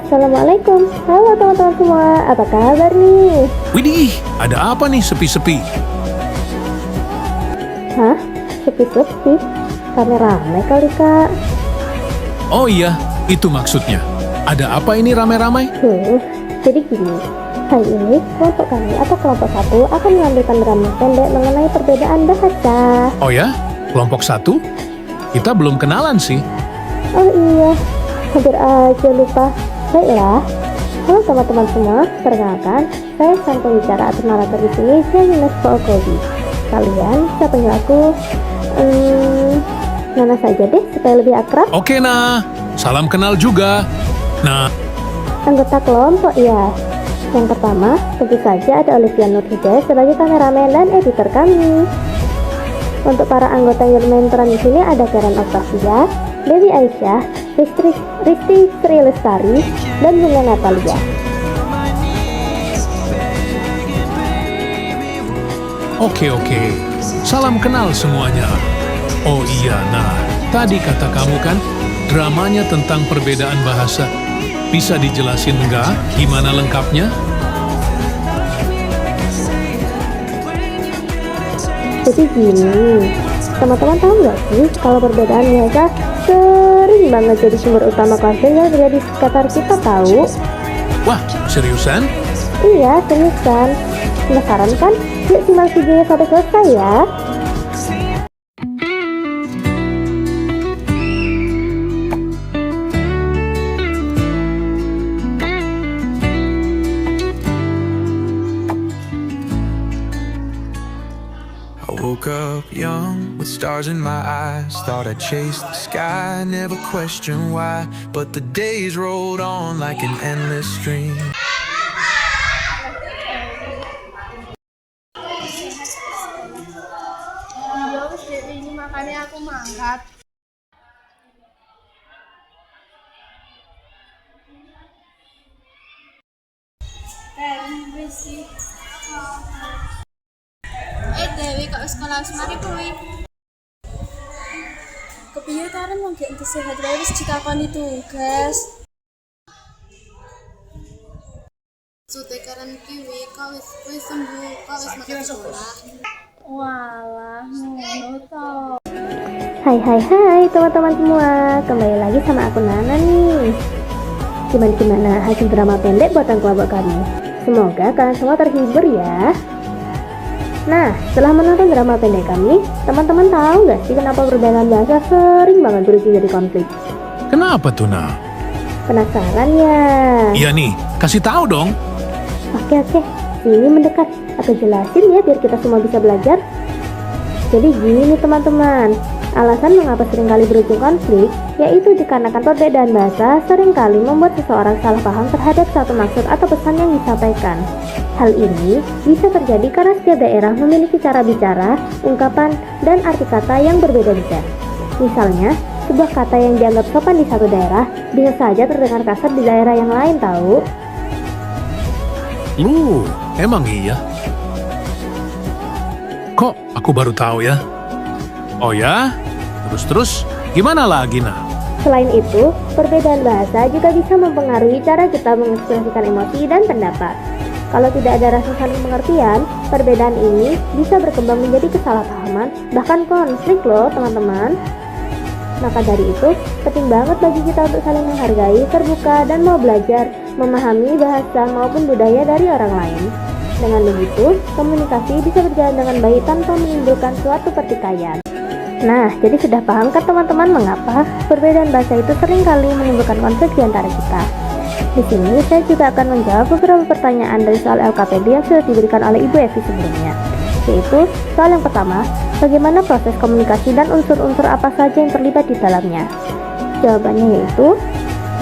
Assalamualaikum, halo teman-teman semua, apa kabar nih? Widih, ada apa nih sepi-sepi? Hah? Sepi-sepi? Karena rame kali kak. Oh iya, itu maksudnya. Ada apa ini ramai-ramai? Jadi gini, hari ini kelompok kami atau kelompok satu akan menampilkan drama pendek mengenai perbedaan bahasa. Oh ya, kelompok satu? Kita belum kenalan sih. Oh iya, hampir aja lupa. Baiklah, halo teman-teman semua, perkenalkan, saya sang pembicara atau narator di sini, Janines Pookobi. Kalian bisa panggil aku, Nana saja deh, supaya lebih akrab. Oke, nah. Salam kenal juga. Nah, Anggota kelompok ya. Yang pertama, tentu saja ada Olivia Nurhidayat sebagai kameramen dan editor kami. Untuk para anggota yang bermain peran di sini ada Karen Octavia, Dewi Aisyah, Risti Sri Lestari, dan Bunga Natalia. oke. Salam kenal semuanya. Oh iya, nah. Tadi kata kamu kan, dramanya tentang perbedaan bahasa. Bisa dijelasin nggak gimana lengkapnya? Jadi gini, teman-teman tahu nggak sih kalau perbedaan bahasa sering banget jadi sumber utama konflik yang terjadi di sekitar kita tahu? Wah, seriusan? Iya, serius kan? Penasaran kan? Yuk simak videonya sampai selesai ya. I woke up young with stars in my eyes. Thought I'd chase the sky, never questioned why. But the days rolled on like an endless stream. Iya wis dek ini makanya aku mangkat. Dewi kok sekolah semari kuwi. Kepiye karen wong gek entuk sehat wae wis ditakoni tugas. Sute karen kiwi kok wis sembuh, kok wis makan sekolah. Walah, ngono to. Hai teman-teman semua, kembali lagi sama aku Nana nih. Gimana hasil drama pendek buatan kelompok kami? Semoga kalian semua terhibur ya. Nah, setelah menonton drama pendek kami, teman-teman tahu nggak sih kenapa perbedaan bahasa sering banget berujung jadi konflik? Kenapa tuh, nah? Penasaran ya? Iya nih, kasih tahu dong. Oke, sini mendekat. Aku jelasin ya biar kita semua bisa belajar. Jadi gini nih teman-teman, alasan mengapa seringkali berujung konflik yaitu dikarenakan perbedaan bahasa seringkali membuat seseorang salah paham terhadap satu maksud atau pesan yang disampaikan. Hal ini bisa terjadi karena setiap daerah memiliki cara bicara, ungkapan, dan arti kata yang berbeda-beda. Misalnya, sebuah kata yang dianggap sopan di satu daerah bisa saja terdengar kasar di daerah yang lain tahu. Lu, emang iya? Kok aku baru tahu ya? Oh ya? Terus, gimana lagi, nah? Selain itu, perbedaan bahasa juga bisa mempengaruhi cara kita mengekspresikan emosi dan pendapat. Kalau tidak ada rasa saling pengertian, perbedaan ini bisa berkembang menjadi kesalahpahaman, bahkan konflik loh teman-teman. Maka dari itu, penting banget bagi kita untuk saling menghargai, terbuka, dan mau belajar, memahami bahasa maupun budaya dari orang lain. Dengan begitu, komunikasi bisa berjalan dengan baik tanpa menimbulkan suatu pertikaian. Nah, jadi sudah paham kan teman-teman mengapa perbedaan bahasa itu seringkali menimbulkan konflik di antara kita? Di sini saya juga akan menjawab beberapa pertanyaan dari soal LKPD yang sudah diberikan oleh Ibu Evi sebelumnya. Yaitu, soal yang pertama, bagaimana proses komunikasi dan unsur-unsur apa saja yang terlibat di dalamnya? Jawabannya yaitu,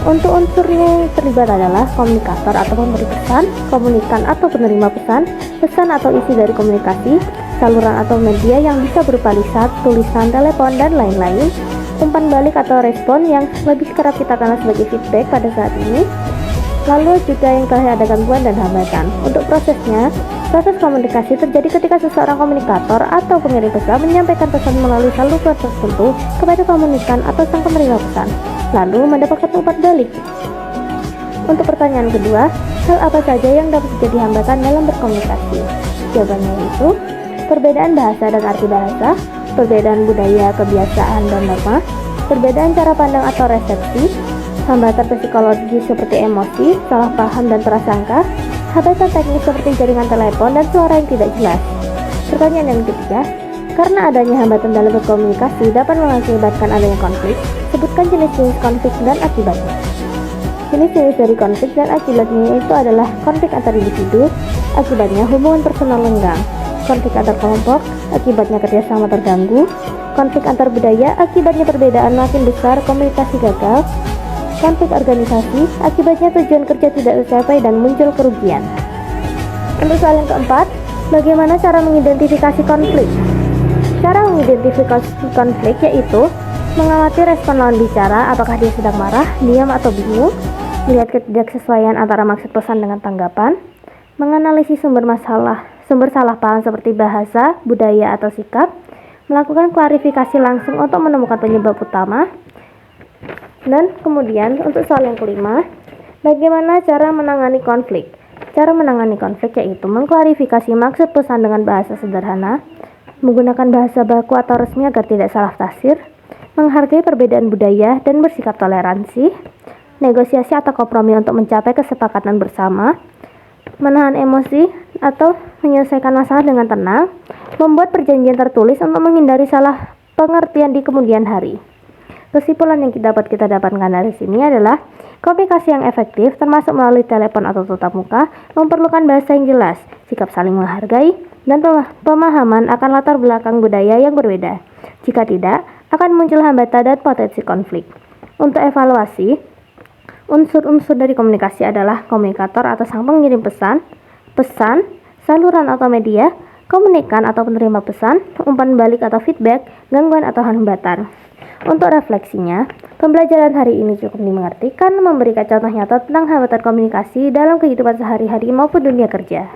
untuk unsurnya yang terlibat adalah komunikator atau pemberi pesan, komunikan atau penerima pesan, pesan atau isi dari komunikasi, saluran atau media yang bisa berupa lisan, tulisan, telepon, dan lain-lain, umpan balik atau respon yang lebih kerap kita kenal sebagai feedback pada saat ini, lalu juga yang telah ada gangguan dan hambatan. Untuk prosesnya, proses komunikasi terjadi ketika seseorang komunikator atau pengirim pesan menyampaikan pesan melalui saluran tertentu kepada komunikan atau sang penerima pesan, lalu mendapatkan umpan balik. Untuk pertanyaan kedua, hal apa saja yang dapat menjadi hambatan dalam berkomunikasi? Jawabannya yaitu perbedaan bahasa dan arti bahasa, perbedaan budaya, kebiasaan, dan norma, perbedaan cara pandang atau resepsi, hambatan psikologi seperti emosi, salah paham, dan prasangka, hambatan teknis seperti jaringan telepon dan suara yang tidak jelas. Pertanyaan yang ketiga, karena adanya hambatan dalam berkomunikasi dapat mengakibatkan adanya konflik, sebutkan jenis-jenis konflik dan akibatnya. Jenis-jenis dari konflik dan akibatnya itu adalah konflik antar individu, akibatnya hubungan personal lenggang, konflik antar kelompok, akibatnya kerjasama terganggu, konflik antar budaya, akibatnya perbedaan makin besar, komunikasi gagal, konflik organisasi, akibatnya tujuan kerja tidak tercapai dan muncul kerugian. Untuk soal yang keempat, bagaimana cara mengidentifikasi konflik? Cara mengidentifikasi konflik yaitu mengamati respon lawan bicara, apakah dia sedang marah, diam atau bingung, melihat ketidaksesuaian antara maksud pesan dengan tanggapan, menganalisis sumber salah paham seperti bahasa, budaya, atau sikap, melakukan klarifikasi langsung untuk menemukan penyebab utama, dan kemudian untuk soal yang kelima, bagaimana cara menangani konflik? Cara menangani konflik yaitu mengklarifikasi maksud pesan dengan bahasa sederhana, menggunakan bahasa baku atau resmi agar tidak salah tafsir, menghargai perbedaan budaya dan bersikap toleransi, negosiasi atau kompromi untuk mencapai kesepakatan bersama, menahan emosi atau menyelesaikan masalah dengan tenang, membuat perjanjian tertulis untuk menghindari salah pengertian di kemudian hari. Kesimpulan yang dapat kita dapatkan dari sini adalah komunikasi yang efektif termasuk melalui telepon atau tatap muka memerlukan bahasa yang jelas, sikap saling menghargai, dan pemahaman akan latar belakang budaya yang berbeda. Jika tidak, akan muncul hambatan dan potensi konflik. Untuk evaluasi, unsur-unsur dari komunikasi adalah komunikator atau sang pengirim pesan, saluran atau media, komunikan atau penerima pesan, umpan balik atau feedback, gangguan atau hambatan. Untuk refleksinya, pembelajaran hari ini cukup dimengerti karena memberikan contoh nyata tentang hambatan komunikasi dalam kehidupan sehari-hari maupun dunia kerja.